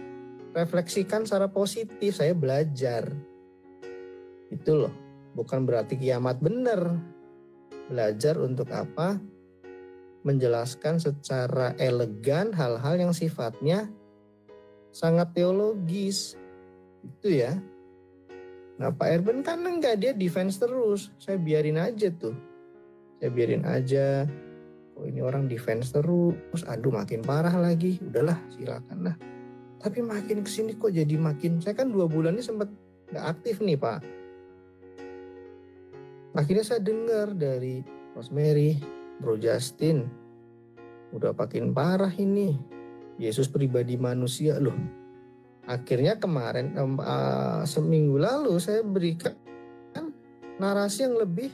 refleksikan secara positif, saya belajar. Itu loh, bukan berarti Kiamat benar. Belajar untuk apa? Menjelaskan secara elegan hal-hal yang sifatnya sangat teologis. Itu ya. Nah Pak Erben kan enggak, dia defense terus. Saya biarin aja tuh. Saya biarin aja. Oh ini orang defense terus. Aduh makin parah lagi. Udahlah silakan lah. Tapi makin kesini kok jadi makin. Saya kan 2 bulan ini sempat gak aktif nih Pak. Akhirnya saya dengar dari Rosemary, Bro Justin. Udah makin parah ini. Yesus pribadi manusia loh. Akhirnya kemarin seminggu lalu saya berikan narasi yang lebih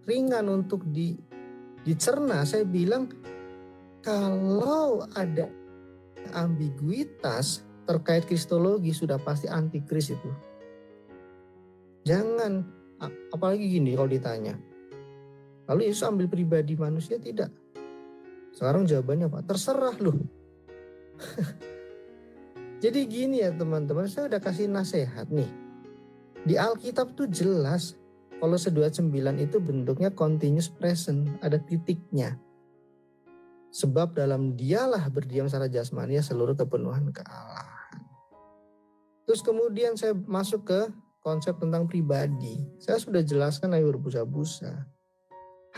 ringan untuk dicerna. Saya bilang kalau ada ambiguitas terkait kristologi sudah pasti antikris itu. Jangan, apalagi gini kalau ditanya. Lalu Yesus ambil pribadi manusia tidak? Sekarang jawabannya apa? Terserah loh. Jadi gini ya teman-teman, saya udah kasih nasihat nih. Di Alkitab tuh jelas kalau 129 itu bentuknya continuous present, ada titiknya. Sebab dalam dialah berdiam secara jasmani seluruh kepenuhan kealahan. Terus kemudian saya masuk ke konsep tentang pribadi. Saya sudah jelaskan ayo berbusa-busa.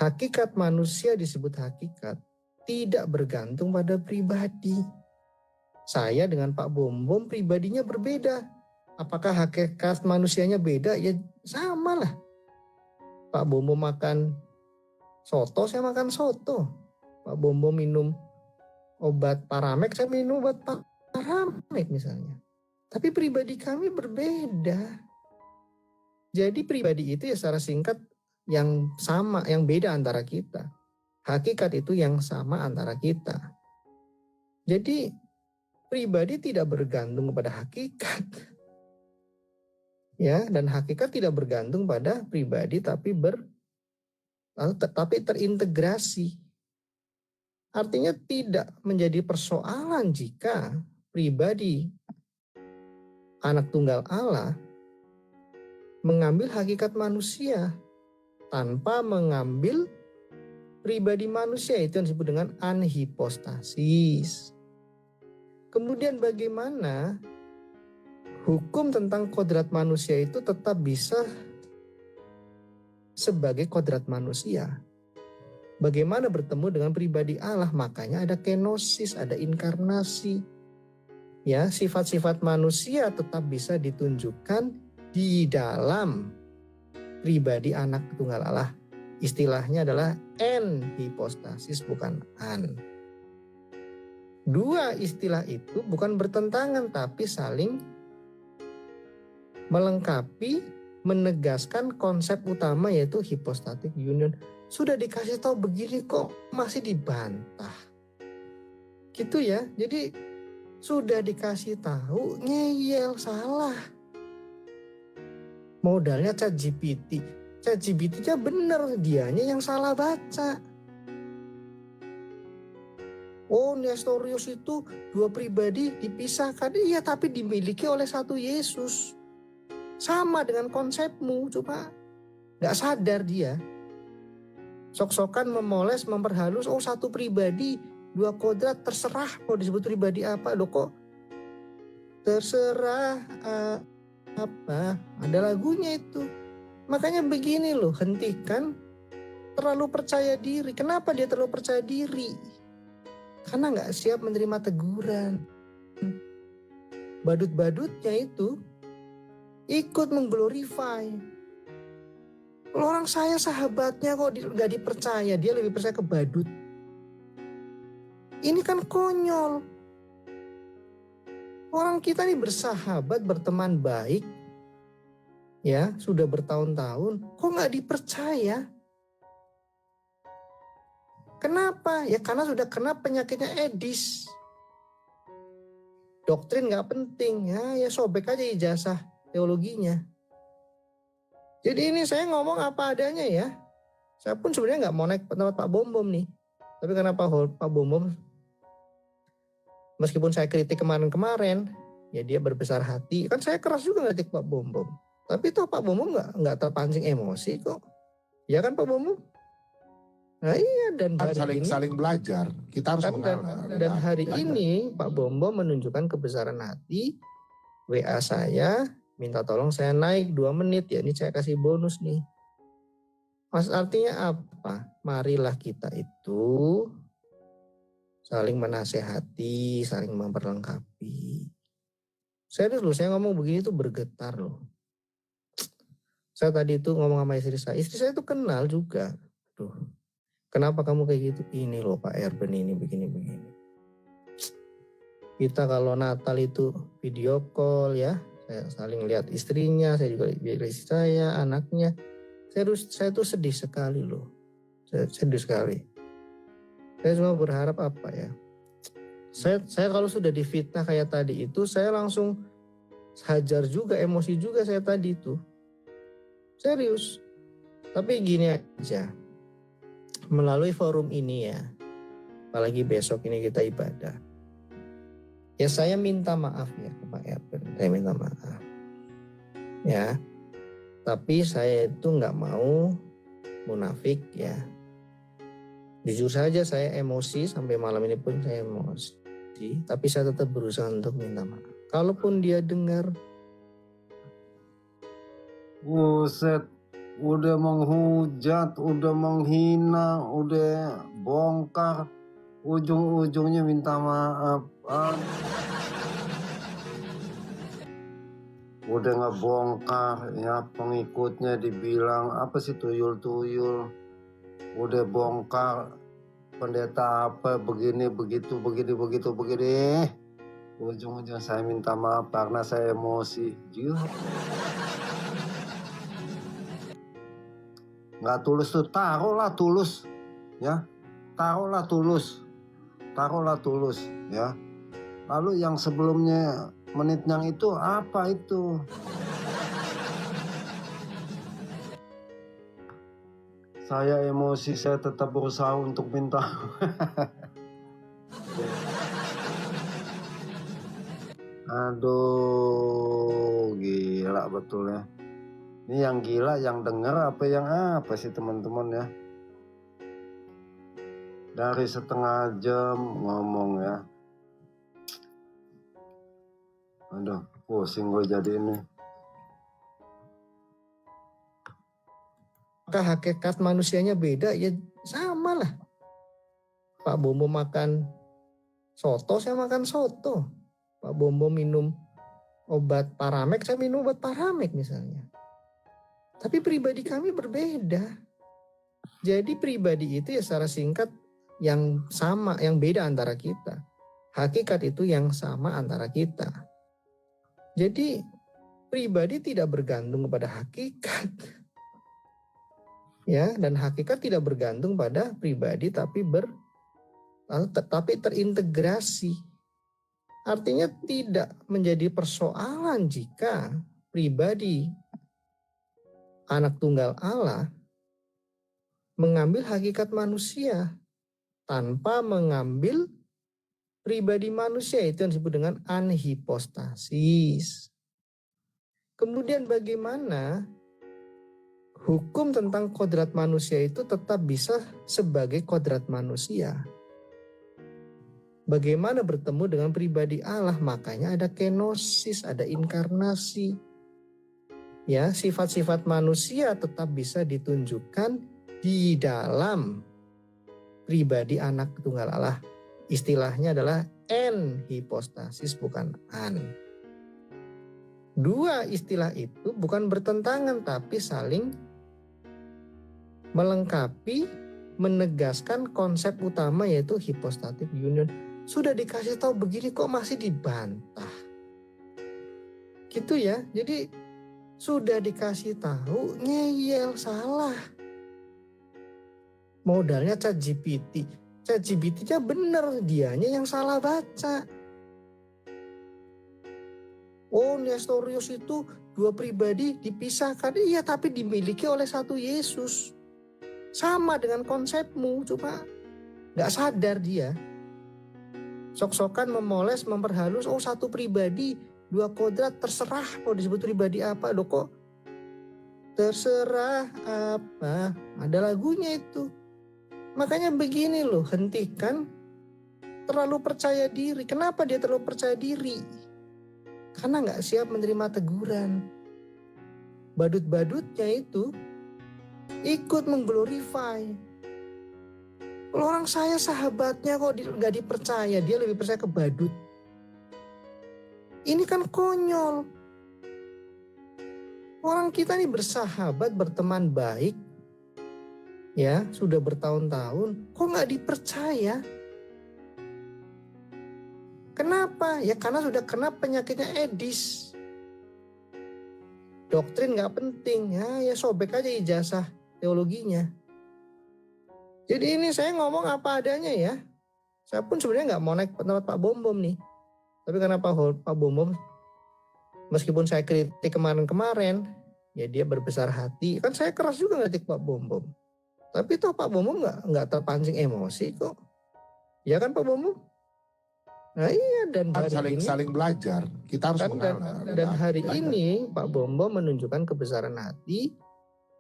Hakikat manusia disebut hakikat tidak bergantung pada pribadi. Saya dengan Pak Bom pribadinya berbeda. Apakah hakikat manusianya beda? Ya sama lah. Pak Bom makan soto, saya makan soto. Pak Bom minum obat Paramek, saya minum obat Paramek misalnya. Tapi pribadi kami berbeda. Jadi pribadi itu ya secara singkat yang sama, yang beda antara kita. Hakikat itu yang sama antara kita. Jadi pribadi tidak bergantung kepada hakikat. Ya, dan hakikat tidak bergantung pada pribadi tapi terintegrasi. Artinya tidak menjadi persoalan jika pribadi anak tunggal Allah mengambil hakikat manusia tanpa mengambil pribadi manusia, itu yang disebut dengan anhipostasis. Kemudian bagaimana hukum tentang kodrat manusia itu tetap bisa sebagai kodrat manusia. Bagaimana bertemu dengan pribadi Allah, makanya ada kenosis, ada inkarnasi. Ya, sifat-sifat manusia tetap bisa ditunjukkan di dalam pribadi anak tunggal Allah. Istilahnya adalah enhipostasis, bukan an. Dua istilah itu bukan bertentangan tapi saling melengkapi, menegaskan konsep utama yaitu hypostatic union. Sudah dikasih tahu begini kok masih dibantah. Gitu ya. Jadi sudah dikasih tahu ngeyel, salah. Modalnya ChatGPT. ChatGPT-nya benar, dianya yang salah baca. Oh, Nestorius itu dua pribadi dipisahkan. Iya, tapi dimiliki oleh satu Yesus. Sama dengan konsepmu, coba. Gak sadar dia. Sok-sokan memoles, memperhalus. Oh, satu pribadi, dua kodrat, terserah mau disebut pribadi apa. Loh kok terserah apa? Ada lagunya itu. Makanya begini loh, hentikan terlalu percaya diri. Kenapa dia terlalu percaya diri? Karena gak siap menerima teguran. Badut-badutnya itu ikut mengglorify. Kalau orang saya sahabatnya kok gak dipercaya, dia lebih percaya ke badut. Ini kan konyol. Orang kita nih bersahabat, berteman baik, ya sudah bertahun-tahun, kok gak dipercaya? Kenapa? Ya karena sudah kena penyakitnya Edis. Doktrin gak penting, ya sobek aja ijazah teologinya. Jadi ini saya ngomong apa adanya ya. Saya pun sebenarnya nggak mau naik tempat Pak Bom Bom nih. Tapi karena Pak Bom Bom, meskipun saya kritik kemarin-kemarin, ya dia berbesar hati. Kan saya keras juga kritik Pak Bom Bom. Tapi toh Pak Bom Bom nggak terpancing emosi kok. Ya kan Pak Bom Bom? Nah iya, dan Kan hari ini saling belajar. Kita harus kan mengalah. dan hari ini Pak Bom Bom menunjukkan kebesaran hati. WA saya, minta tolong saya naik 2 menit, ya ini saya kasih bonus nih. Mas, artinya apa? Marilah kita itu saling menasehati, saling memperlengkapi. Serius loh, saya ngomong begini tuh bergetar loh. Saya tadi itu ngomong sama istri saya itu kenal juga. Tuh, kenapa kamu kayak gitu? Ini loh Pak Erben ini begini-begini. Kita kalau Natal itu video call ya, saya saling lihat istrinya, saya juga lihat istri saya, anaknya. Saya tuh sedih sekali loh. Saya sedih sekali. Saya cuma berharap apa ya? Saya kalau sudah difitnah kayak tadi itu, saya langsung hajar juga, emosi juga saya tadi itu. Serius. Tapi gini aja. Melalui forum ini ya, apalagi besok ini kita ibadah. Ya saya minta maaf ya ke Pak Erben. Saya minta maaf. Ya. Tapi saya itu nggak mau munafik ya. Jujur saja saya emosi, sampai malam ini pun saya emosi. Tapi saya tetap berusaha untuk minta maaf. Kalaupun dia dengar. Buset, udah menghujat, udah menghina, udah bongkar, ujung-ujungnya minta maaf. Udah ngebongkar ya, pengikutnya dibilang apa sih, tuyul-tuyul. Udah bongkar pendeta apa begini begitu begini. Ujung-ujung saya minta maaf karena saya emosi. Nggak tulus tuh, taruhlah tulus ya, taruhlah tulus ya. Lalu yang sebelumnya menit yang itu apa itu? Saya emosi, saya tetap berusaha untuk minta. Aduh, gila betul ya. Ini yang gila yang denger apa sih teman-teman ya. Dari setengah jam ngomong ya. Aduh, pusing gue jadi ini. Maka hakikat manusianya beda, ya sama lah. Pak Bombo makan soto, saya makan soto. Pak Bombo minum obat Paramek, saya minum obat Paramek misalnya. Tapi pribadi kami berbeda. Jadi pribadi itu ya secara singkat yang sama, yang beda antara kita. Hakikat itu yang sama antara kita. Jadi pribadi tidak bergantung kepada hakikat. Ya, dan hakikat tidak bergantung pada pribadi tapi terintegrasi. Artinya tidak menjadi persoalan jika pribadi anak tunggal Allah mengambil hakikat manusia tanpa mengambil pribadi manusia, itu yang disebut dengan anhipostasis. Kemudian bagaimana hukum tentang kodrat manusia itu tetap bisa sebagai kodrat manusia? Bagaimana bertemu dengan pribadi Allah? Makanya ada kenosis, ada inkarnasi. Ya, sifat-sifat manusia tetap bisa ditunjukkan di dalam pribadi anak tunggal Allah. Istilahnya adalah enhipostasis, bukan an. Dua istilah itu bukan bertentangan tapi saling melengkapi, menegaskan konsep utama yaitu hypostatic union. Sudah dikasih tahu begini kok masih dibantah. Gitu ya. Jadi sudah dikasih tahu ngeyel, salah. Modalnya ChatGPT. ChatGPT-nya benar, dianya yang salah baca. Oh, Nestorius itu dua pribadi dipisahkan. Iya, tapi dimiliki oleh satu Yesus. Sama dengan konsepmu, cuma gak sadar dia. Sok-sokan memoles, memperhalus, oh satu pribadi, dua kodrat, terserah mau disebut pribadi apa. Loh kok terserah apa? Ada lagunya itu. Makanya begini loh, hentikan terlalu percaya diri. Kenapa dia terlalu percaya diri? Karena gak siap menerima teguran. Badut-badutnya itu ikut mengglorify. Kalau orang saya sahabatnya kok gak dipercaya, dia lebih percaya ke badut. Ini kan konyol. Orang kita nih bersahabat, berteman baik, ya sudah bertahun-tahun, kok gak dipercaya? Kenapa? Ya karena sudah kena penyakitnya Edis. Doktrin gak penting, ya sobek aja ijazah teologinya. Jadi ini saya ngomong apa adanya ya. Saya pun sebenarnya gak mau naik tempat Pak Bom Bom nih. Tapi karena Pak Bom Bom, meskipun saya kritik kemarin-kemarin, ya dia berbesar hati. Kan saya keras juga kritik Pak Bom Bom. Tapi toh Pak Bom Bom gak terpancing emosi kok. Ya kan Pak Bom Bom? Nah iya, dan hari ini saling belajar. Kita harus mengalah. Dan hari ini Pak Bom Bom menunjukkan kebesaran hati.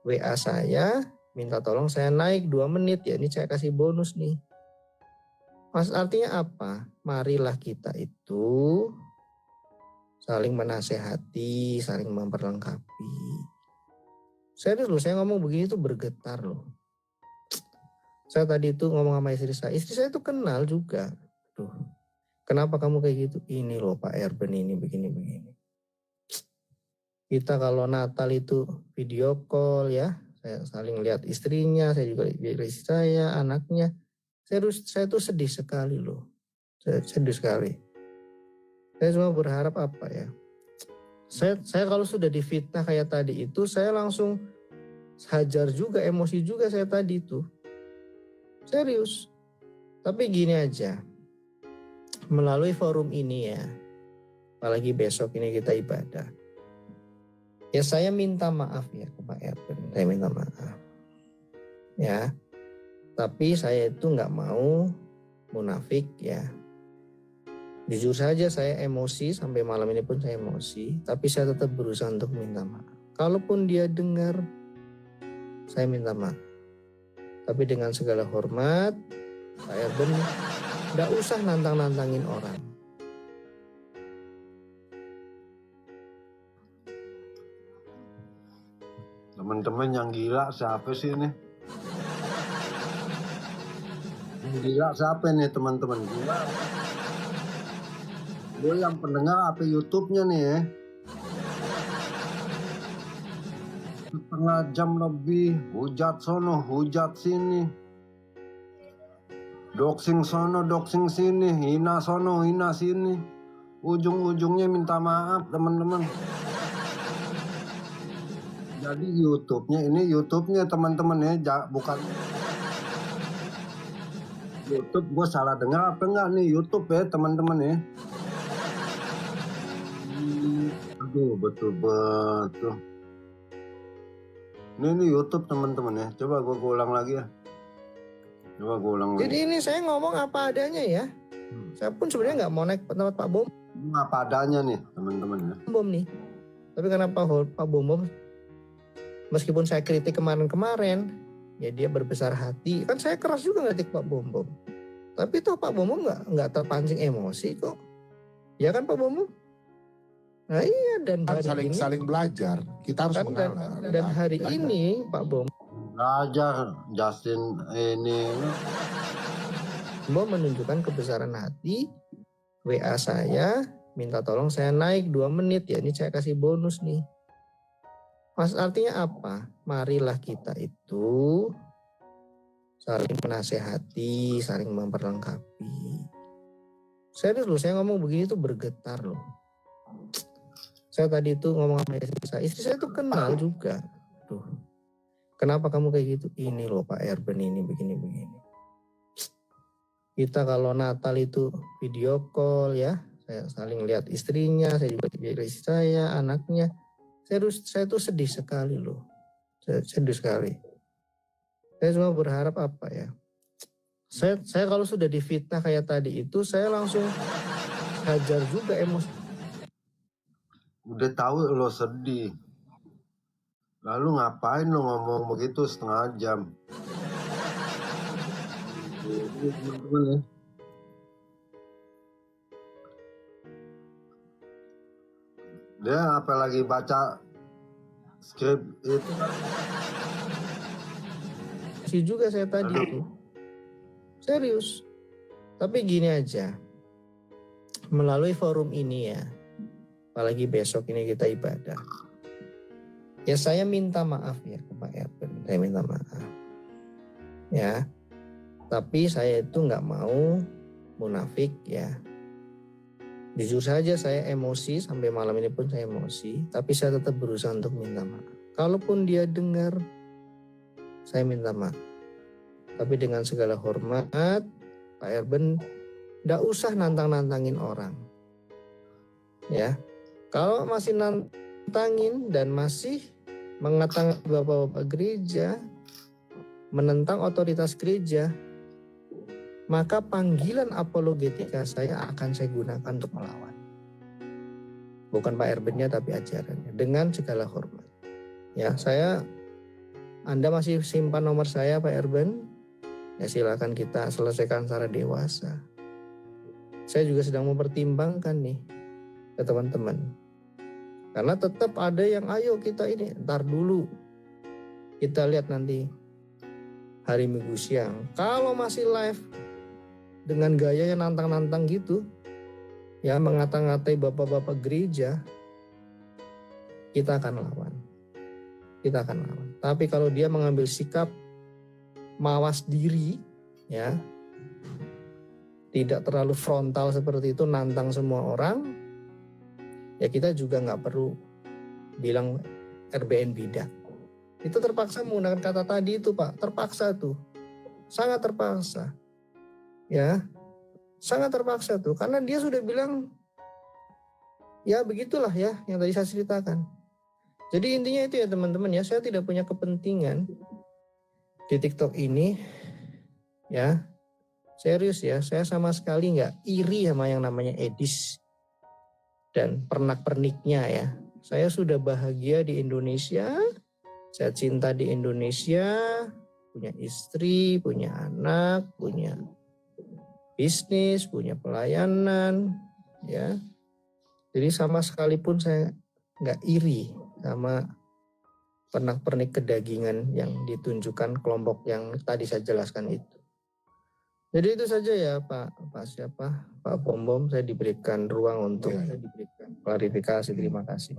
WA saya, minta tolong saya naik 2 menit ya. Ini saya kasih bonus nih. Mas artinya apa? Marilah kita itu saling menasehati, saling memperlengkapi. Serius loh, saya ngomong begini tuh bergetar loh. Saya tadi itu ngomong sama istri saya. Istri saya tuh kenal juga. Tuh. Kenapa kamu kayak gitu? Ini loh Pak Erben ini begini-begini. Kita kalau Natal itu video call ya. Saya saling lihat istrinya, saya juga lihat istri saya, anaknya. Saya tuh sedih sekali loh. Sedih sekali. Saya cuma berharap apa ya. Saya kalau sudah difitnah kayak tadi itu, saya langsung hajar juga, emosi juga saya tadi itu. Serius. Tapi gini aja. Melalui forum ini ya, apalagi besok ini kita ibadah, ya saya minta maaf ya ke Pak Erben, saya minta maaf ya, tapi saya itu nggak mau munafik ya, jujur saja saya emosi, sampai malam ini pun saya emosi, tapi saya tetap berusaha untuk minta maaf. Kalaupun dia dengar, saya minta maaf, tapi dengan segala hormat, Pak Erben gak usah nantang-nantangin orang. Teman-teman yang gila siapa sih ini? Yang gila siapa nih teman-teman? Gila. Gue yang pendengar apa YouTube-nya nih ya? Setengah jam lebih, hujat sono, hujat sini. Doxing sono, doxing sini, hina sono, hina sini. Ujung-ujungnya minta maaf teman-teman. Jadi YouTube-nya teman-teman ya, bukan YouTube. Gue salah dengar apa enggak nih YouTube ya teman-teman ya. Aduh betul. Ini YouTube teman-teman ya. Coba gue ulang lagi ya. Jadi ini saya ngomong apa adanya ya. Saya pun sebenarnya nggak mau naik tempat Pak Bom. Apa adanya nih teman-teman ya. Bom nih. Tapi karena Pak Bom Bom, meskipun saya kritik kemarin-kemarin, ya dia berbesar hati. Kan saya keras juga kritik Pak Bom Bom. Tapi toh Pak Bom Bom nggak terpancing emosi kok. Ya kan Pak Bom Bom? Nah iya, dan hari ini saling belajar. Kita harus mengalah. Dan hari ini Pak Bom belajar Justin ini Bom menunjukkan kebesaran hati. WA saya, minta tolong saya naik 2 menit ya. Ini saya kasih bonus nih. Mas artinya apa? Marilah kita itu saling menasehati, saling memperlengkapi. Serius loh, saya ngomong begini tuh bergetar loh. Saya tadi itu ngomong sama istri saya. Istri saya tuh kenal juga. Tuh. Kenapa kamu kayak gitu? Ini loh Pak Erben ini begini-begini. Kita kalau Natal itu video call ya. Saya saling lihat istrinya, saya juga lihat istri saya, anaknya. Saya tuh sedih sekali loh. Sedih sekali. Saya cuma berharap apa ya? Saya kalau sudah difitnah kayak tadi itu, saya langsung hajar juga emosi. Udah tahu lo sedih. Lalu ngapain lo ngomong begitu setengah jam? Ini teman-teman ya. Dia apalagi baca skrip itu. Juga saya tadi itu. Serius. Tapi gini aja. Melalui forum ini ya. Apalagi besok ini kita ibadah. Ya saya minta maaf ya ke Pak Erben. Saya minta maaf. Ya. Tapi saya itu nggak mau munafik ya. Jujur saja saya emosi, sampai malam ini pun saya emosi. Tapi saya tetap berusaha untuk minta maaf. Kalaupun dia dengar, saya minta maaf. Tapi dengan segala hormat, Pak Erben nggak usah nantang-nantangin orang. Ya, kalau masih nantangin dan masih mengatakan bapak-bapak gereja, menentang otoritas gereja, maka panggilan apologetika saya akan saya gunakan untuk melawan. Bukan Pak Erbennya tapi ajarannya, dengan segala hormat. Ya, Anda masih simpan nomor saya Pak Erben? Ya silakan kita selesaikan secara dewasa. Saya juga sedang mempertimbangkan nih ke teman-teman. Karena tetap ada yang ayo kita ini, ntar dulu. Kita lihat nanti hari Minggu siang. Kalau masih live dengan gaya yang nantang-nantang gitu, ya mengata-ngatai bapak-bapak gereja, kita akan lawan. Kita akan lawan. Tapi kalau dia mengambil sikap mawas diri, ya, tidak terlalu frontal seperti itu, nantang semua orang, ya kita juga nggak perlu bilang RBN bidak. Itu terpaksa menggunakan kata tadi itu Pak, terpaksa tuh, sangat terpaksa, ya, sangat terpaksa tuh, karena dia sudah bilang, ya begitulah ya yang tadi saya ceritakan. Jadi intinya itu ya teman-teman ya, saya tidak punya kepentingan di TikTok ini, ya. Serius ya, saya sama sekali nggak iri sama yang namanya Edis dan pernak-perniknya ya. Saya sudah bahagia di Indonesia, saya cinta di Indonesia, punya istri, punya anak, punya bisnis, punya pelayanan, ya. Jadi sama sekali pun saya nggak iri sama pernak-pernik kedagingan yang ditunjukkan kelompok yang tadi saya jelaskan itu. Jadi itu saja ya Pak Bom Bom, saya diberikan ruang untuk diberikan klarifikasi. Terima kasih.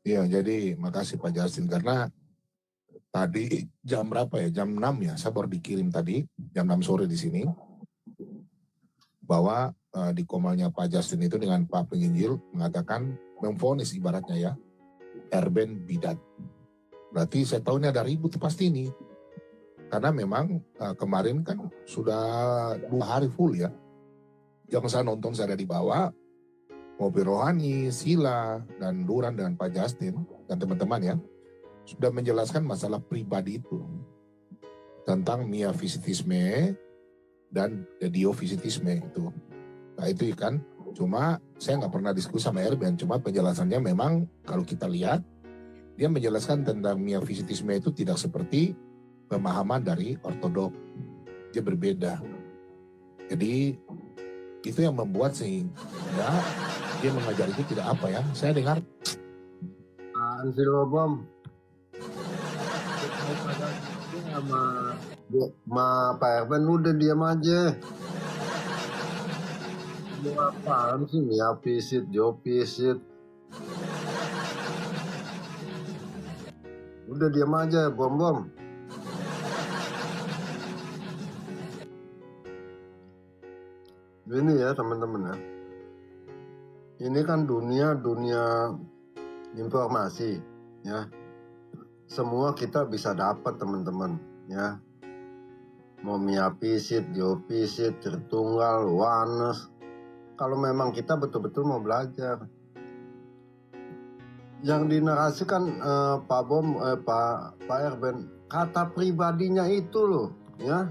Iya, jadi makasih Pak Justin, karena tadi jam berapa ya? Jam 6 ya, saya baru dikirim tadi, jam 6 sore di sini, bahwa di komalnya Pak Justin itu dengan Pak Penginjil mengatakan, memvonis ibaratnya ya, Erben bidat. Berarti saya tahu ini ada ribut pasti ini. Karena memang kemarin kan sudah 2 hari full ya. Yang saya nonton saya ada di bawah, Mobil Rohani, Sila, dan Duran dengan Pak Justin dan teman-teman ya, sudah menjelaskan masalah pribadi itu. Tentang miafisitisme dan diofisitisme itu. Nah itu kan, cuma saya nggak pernah diskusi sama Erben, cuma penjelasannya memang kalau kita lihat, dia menjelaskan tentang miafisitisme itu tidak seperti pemahaman dari ortodok, dia berbeda. Jadi itu yang membuat sehingga dia mengajar itu tidak apa ya. Saya dengar Si Lobom sama Pak Erben udah diam aja. Mau apaan sih, miafisit, diofisit. Udah diam aja, Bom. Ini ya teman-teman ya. Ini kan dunia informasi ya. Semua kita bisa dapat teman-teman ya. Mau miafisit, diofisit, Tritunggal, Oneness. Kalau memang kita betul-betul mau belajar. yang dinarasikan Pak Bom, Pak Erben, kata pribadinya itu loh, ya.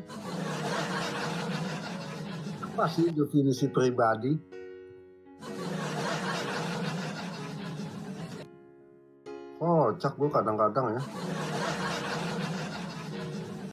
Apa sih definisi pribadi? Kocak gue kadang-kadang ya.